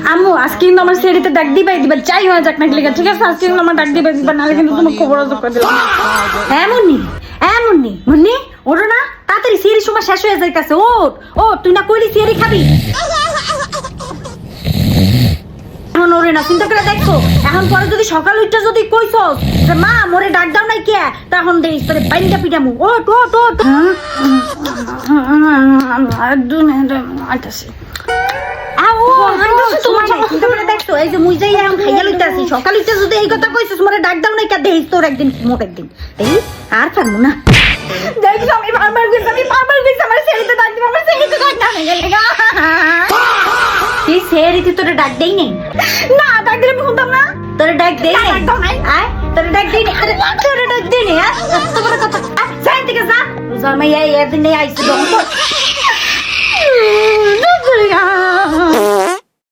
আম্মু আজকে কিন্তু আমার সেরিতে ডাক দিবাই দিবা যাই হয় যাক না লিখা ঠিক আছে আজকে কিন্তু আমার ডাক দিবাই দিবা নাহলে কিন্তু তোমার খবর করে দিলাম এমনই এমনই মুন্নি ওঠো না তাড়াতাড়ি সেরি সময় শেষ হয়ে যাইতাছে ওঠ ও তুই না কইলি সেরি খাবি এখন ওরে না চিন্তা করে দেখছো এখন পরে যদি সকাল উঠতে যদি কইছস যে মা মোরে ডাক দাও নাই কে তখন দেইস তোরে বাইন্দা পিটামু ওঠ ওঠ ওঠ আইতাছি সকাল উঠতে যদি এই কথা কইছিস মোরে ডাক দাও নাই কে দেইস তোর একদিন মোট একদিন এই আর পারবো না দেখছ আমি বারবার কইছি আমার ছেলেতে ডাক দিবা আমার ছেলেতে ডাক না গেলেগা কি ছেলেতে তোরে ডাক দেই নাই না ডাক দিলে আমি শুনতাম না তোরে ডাক দেই নাই আয় তোরে ডাক দেই নাই আরে তোরে ডাক দেই নাই তোমার কথা যাই থেকে যা জামাই এই এদিন আইছি দম